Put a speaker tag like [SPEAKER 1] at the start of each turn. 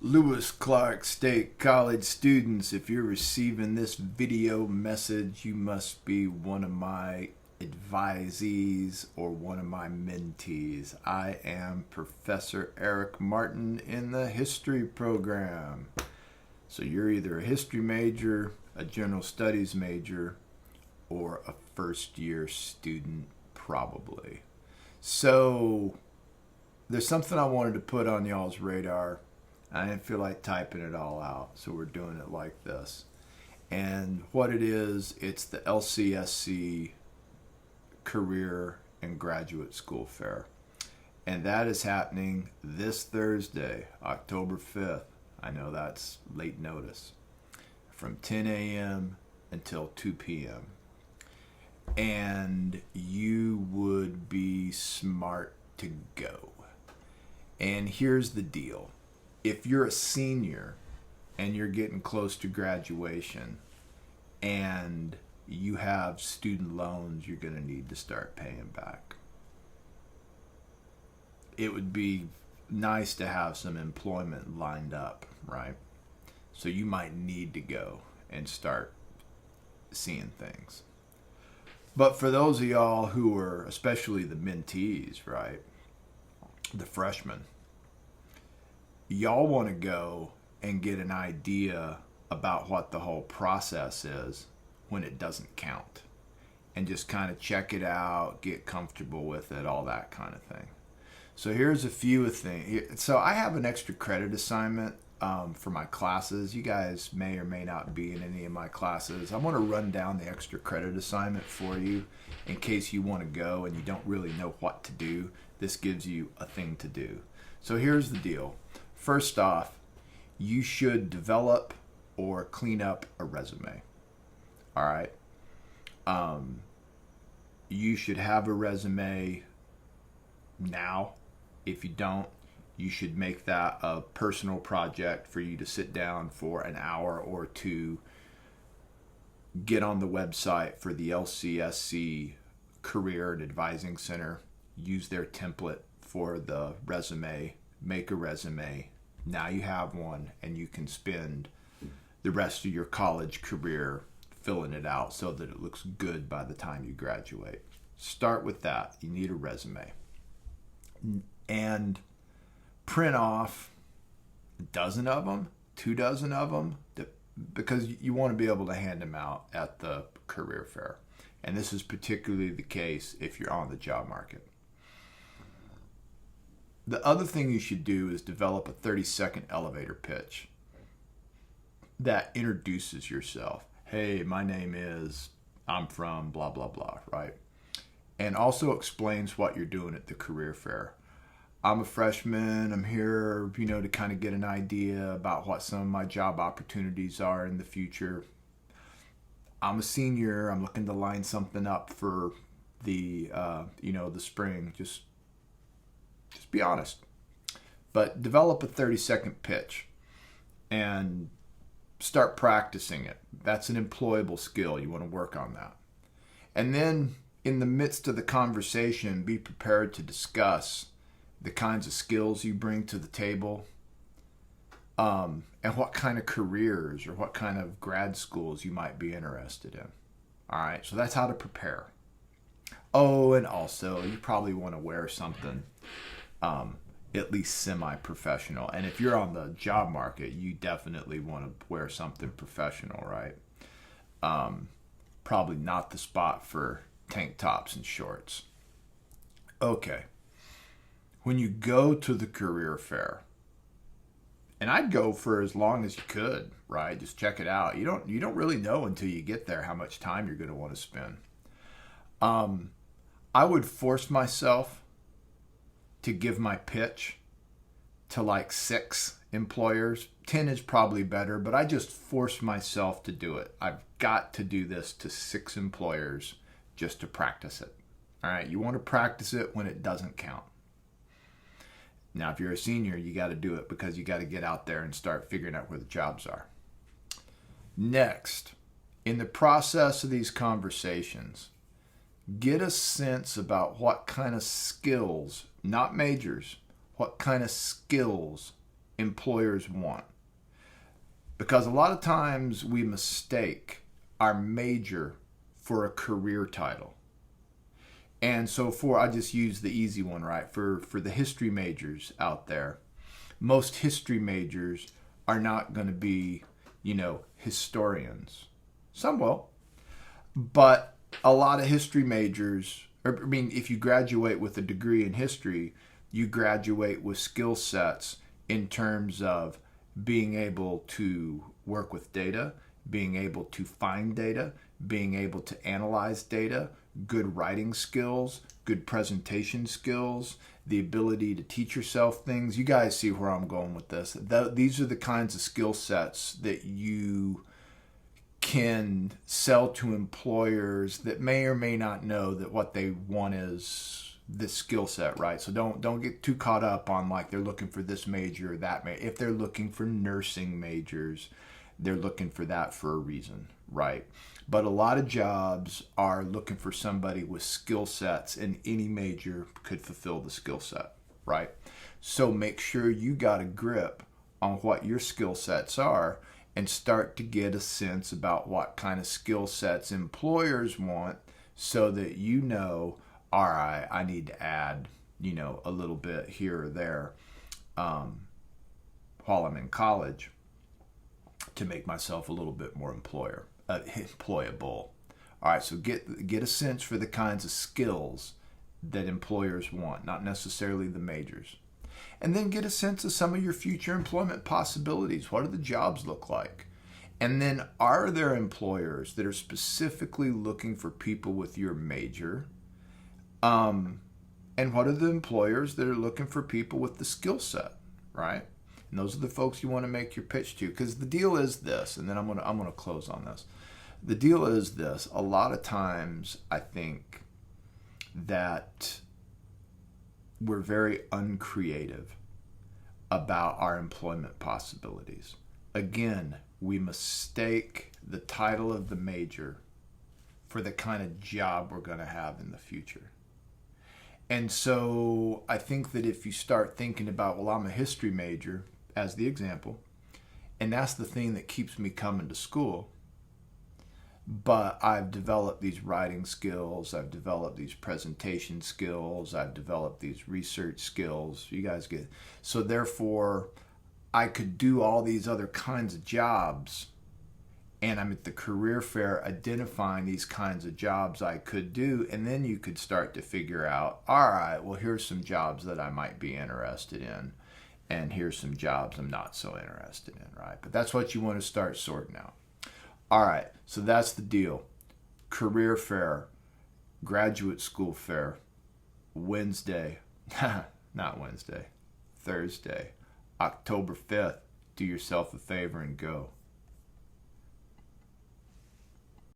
[SPEAKER 1] Lewis Clark State College students, if you're receiving this video message, you must be one of my advisees or one of my mentees. I am Professor Eric Martin in the history program. So you're either a history major, a general studies major, or a first year student probably. So there's something I wanted to put on y'all's radar. I didn't feel like typing it all out, so we're doing it like this. And what it is, it's the LCSC Career and Graduate School Fair. And that is happening this Thursday, October 5th. I know that's late notice. From 10 a.m. until 2 p.m. And you would be smart to go. And here's the deal. If you're a senior and you're getting close to graduation and you have student loans you're going to need to start paying back, it would be nice to have some employment lined up, right? So you might need to go and start seeing things. But for those of y'all who are, especially the mentees, right, the freshmen, y'all want to go and get an idea about what the whole process is when it doesn't count, and just kind of check it out, get comfortable with it, all that kind of thing. So here's a few things. So I have an extra credit assignment for my classes. You guys may or may not be in any of my classes. I want to run down the extra credit assignment for you in case you want to go and you don't really know what to do. This gives you a thing to do. So here's the deal. First off, you should develop or clean up a resume. All right. You should have a resume now. If you don't, you should make that a personal project for you to sit down for an hour or two, get on the website for the LCSC Career and Advising Center, use their template for the resume, make a resume. Now you have one, and you can spend the rest of your college career filling it out so that it looks good by the time you graduate. Start with that. You need a resume. And print off a dozen of them, 2 dozen of them, because you want to be able to hand them out at the career fair. And this is particularly the case if you're on the job market. The other thing you should do is develop a 30-second elevator pitch that introduces yourself. Hey, my name is, I'm from blah, blah, blah, right? And also explains what you're doing at the career fair. I'm a freshman. I'm here, to kind of get an idea about what some of my job opportunities are in the future. I'm a senior. I'm looking to line something up for the, the spring. Just be honest. But develop a 30-second pitch and start practicing it. That's an employable skill. You want to work on that. And then in the midst of the conversation, be prepared to discuss the kinds of skills you bring to the table, and what kind of careers or what kind of grad schools you might be interested in. All right, so that's how to prepare. Oh, and also you probably want to wear something at least semi-professional. And if you're on the job market, you definitely want to wear something professional, right? Probably not the spot for tank tops and shorts. Okay. When you go to the career fair, and I'd go for as long as you could, right? Just check it out. You don't really know until you get there how much time you're going to want to spend. I would force myself to give my pitch to like 6 employers. 10 is probably better, but I just force myself to do it. I've got to do this to 6 employers just to practice it. All right, you want to practice it when it doesn't count. Now, if you're a senior, you got to do it because you got to get out there and start figuring out where the jobs are. Next, in the process of these conversations, get a sense about what kind of skills, not majors, what kind of skills employers want. Because a lot of times we mistake our major for a career title. And so I just use the easy one, right? For the history majors out there, most history majors are not going to be, historians. Some will. But a lot of history majors, if you graduate with a degree in history, you graduate with skill sets in terms of being able to work with data, being able to find data, being able to analyze data, good writing skills, good presentation skills, the ability to teach yourself things. You guys see where I'm going with this. These are the kinds of skill sets that you can sell to employers that may or may not know that what they want is this skill set, right? So don't get too caught up on like they're looking for this major or that major. If they're looking for nursing majors, they're looking for that for a reason, right? But a lot of jobs are looking for somebody with skill sets, and any major could fulfill the skill set, right? So make sure you got a grip on what your skill sets are and start to get a sense about what kind of skill sets employers want, so that all right, I need to add, a little bit here or there while I'm in college to make myself a little bit more employable. All right, so get a sense for the kinds of skills that employers want, not necessarily the majors. And then get a sense of some of your future employment possibilities. What do the jobs look like? And then are there employers that are specifically looking for people with your major? And what are the employers that are looking for people with the skill set, right? And those are the folks you want to make your pitch to. Because the deal is this, and then I'm gonna close on this. The deal is this. A lot of times I think that we're very uncreative about our employment possibilities. Again, we mistake the title of the major for the kind of job we're going to have in the future. And so I think that if you start thinking about, well, I'm a history major, as the example, and that's the thing that keeps me coming to school, but I've developed these writing skills, I've developed these presentation skills, I've developed these research skills. You guys get, so therefore I could do all these other kinds of jobs, and I'm at the career fair identifying these kinds of jobs I could do, and then you could start to figure out, all right, well, here's some jobs that I might be interested in, and here's some jobs I'm not so interested in, right? But that's what you want to start sorting out. All right, so that's the deal. Career fair, graduate school fair, Wednesday, not Wednesday, Thursday, October 5th. Do yourself a favor and go.